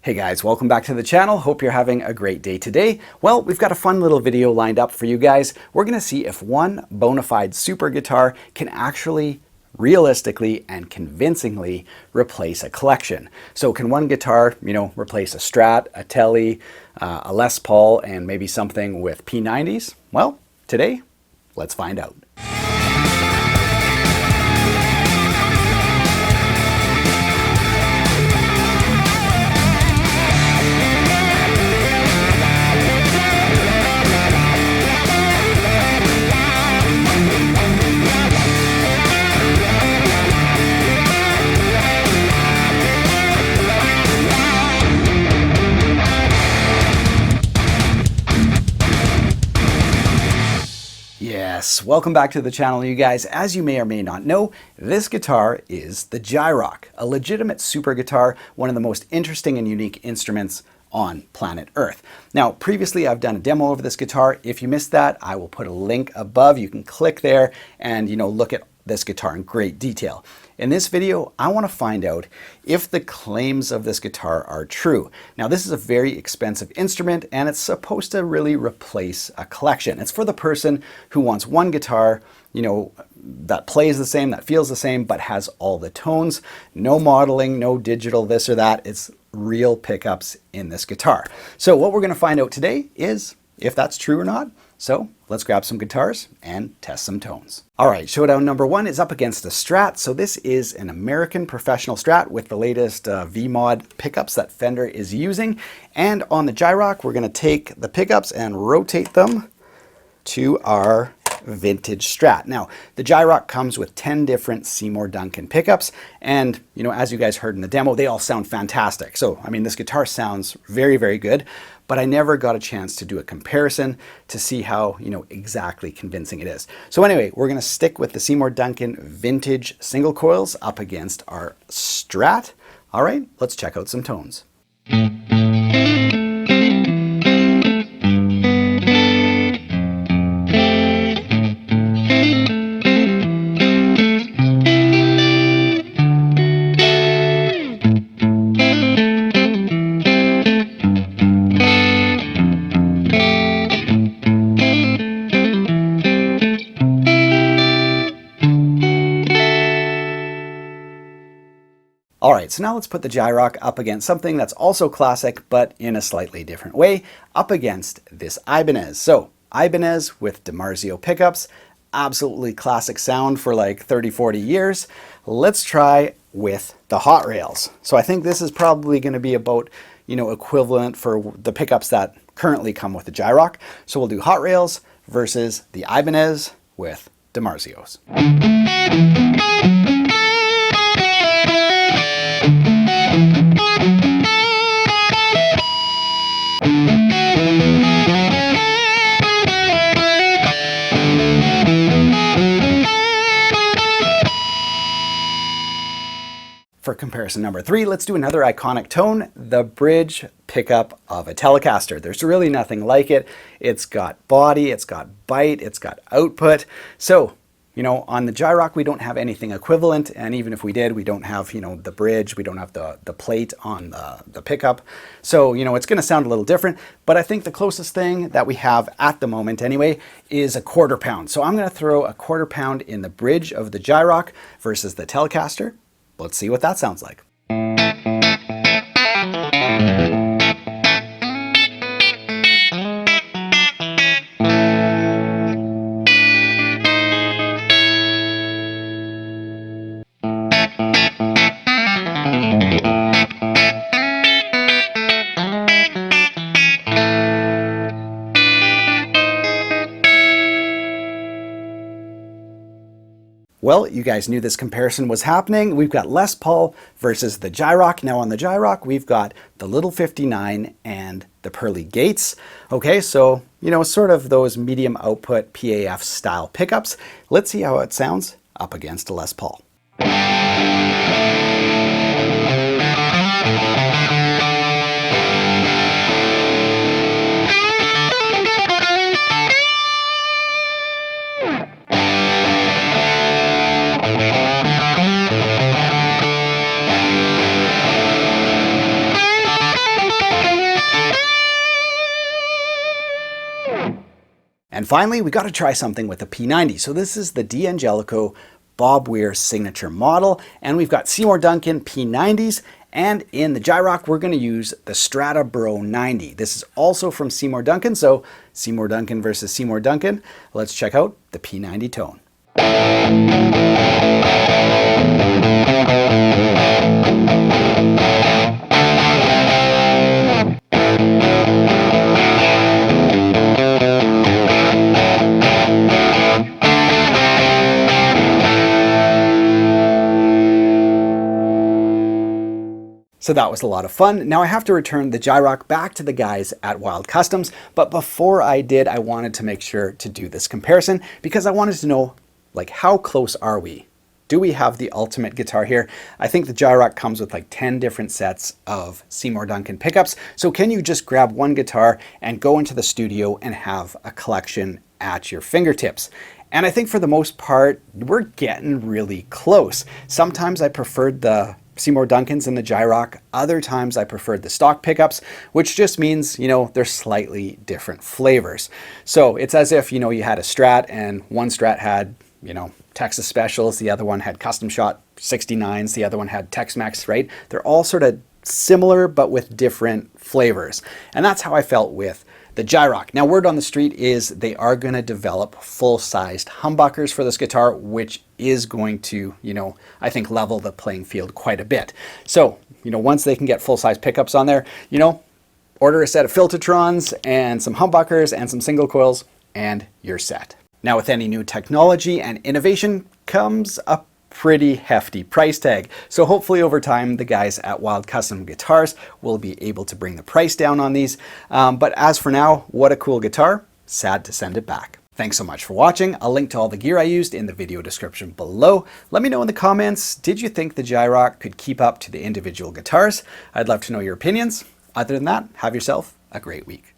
Hey guys, welcome back to the channel. Hope you're having a great day today. Well, we've got a fun little video lined up for you guys. We're going to see if one bona fide super guitar can actually realistically and convincingly replace a collection. So can one guitar, replace a Strat, a Tele, a Les Paul, and maybe something with P90s? Well, today, let's find out. Yes, welcome back to the channel, you guys. As you may or may not know, this guitar is the GYROCK, a legitimate super guitar, one of the most interesting and unique instruments on planet Earth. Now, previously I've done a demo of this guitar. If you missed that, I will put a link above. You can click there and look at this guitar in great detail. In this video, I want to find out if the claims of this guitar are true. Now, this is a very expensive instrument and it's supposed to really replace a collection. It's for the person who wants one guitar, that plays the same, that feels the same, but has all the tones, no modeling, no digital this or that. It's real pickups in this guitar. So what we're going to find out today is if that's true or not. So let's grab some guitars and test some tones. All right, showdown number one is up against a Strat. So this is an American professional Strat with the latest V-Mod pickups that Fender is using. And on the GYROCK, we're gonna take the pickups and rotate them to our vintage Strat. Now, the GYROCK comes with 10 different Seymour Duncan pickups, and as you guys heard in the demo, they all sound fantastic. So, this guitar sounds very, very good, but I never got a chance to do a comparison to see how, exactly convincing it is. So anyway, we're gonna stick with the Seymour Duncan vintage single coils up against our Strat. All right, let's check out some tones. All right, so now let's put the GYROCK up against something that's also classic, but in a slightly different way, up against this Ibanez. So Ibanez with DiMarzio pickups, absolutely classic sound for like 30, 40 years. Let's try with the Hot Rails. So I think this is probably gonna be about, equivalent for the pickups that currently come with the GYROCK. So we'll do Hot Rails versus the Ibanez with DiMarzios. For comparison number three, let's do another iconic tone, the bridge pickup of a Telecaster. There's really nothing like it. It's got body, it's got bite, it's got output. So, on the GYROCK, we don't have anything equivalent. And even if we did, we don't have, the bridge, we don't have the plate on the pickup. So, it's gonna sound a little different, but I think the closest thing that we have at the moment anyway is a 1/4 pound. So I'm gonna throw a 1/4 pound in the bridge of the GYROCK versus the Telecaster. Let's see what that sounds like. Well, you guys knew this comparison was happening. We've got Les Paul versus the GYROCK. Now on the GYROCK, we've got the Little 59 and the Pearly Gates. Okay, so, sort of those medium output PAF style pickups. Let's see how it sounds up against a Les Paul. And finally, we got to try something with the P90. So this is the D'Angelico Bob Weir signature model, and we've got Seymour Duncan P90s, and in the GYROCK, we're going to use the Strata Bro 90. This is also from Seymour Duncan, so Seymour Duncan versus Seymour Duncan. Let's check out the P90 tone. So that was a lot of fun. Now I have to return the GYROCK back to the guys at Wild Customs, but before I did, I wanted to make sure to do this comparison because I wanted to know, like, how close are we? Do we have the ultimate guitar here? I think the GYROCK comes with like 10 different sets of Seymour Duncan pickups. So can you just grab one guitar and go into the studio and have a collection at your fingertips? And I think for the most part, we're getting really close. Sometimes I preferred the Seymour Duncans and the GYROCK. Other times I preferred the stock pickups, which just means, you know, they're slightly different flavors. So it's as if, you know, you had a Strat and one Strat had, you know, Texas Specials, the other one had custom shot 69s, the other one had Tex-Mex, right? They're all sort of similar, but with different flavors. And that's how I felt with the GYROCK. Now, word on the street is they are going to develop full-sized humbuckers for this guitar, which is going to, you know, I think level the playing field quite a bit. So, you know, once they can get full-size pickups on there, you know, order a set of Filtertrons and some humbuckers and some single coils, and you're set. Now, with any new technology and innovation comes a pretty hefty price tag. So hopefully over time, the guys at Wild Custom Guitars will be able to bring the price down on these. But as for now, what a cool guitar. Sad to send it back. Thanks so much for watching. I'll link to all the gear I used in the video description below. Let me know in the comments, did you think the GYROCK could keep up to the individual guitars? I'd love to know your opinions. Other than that, have yourself a great week.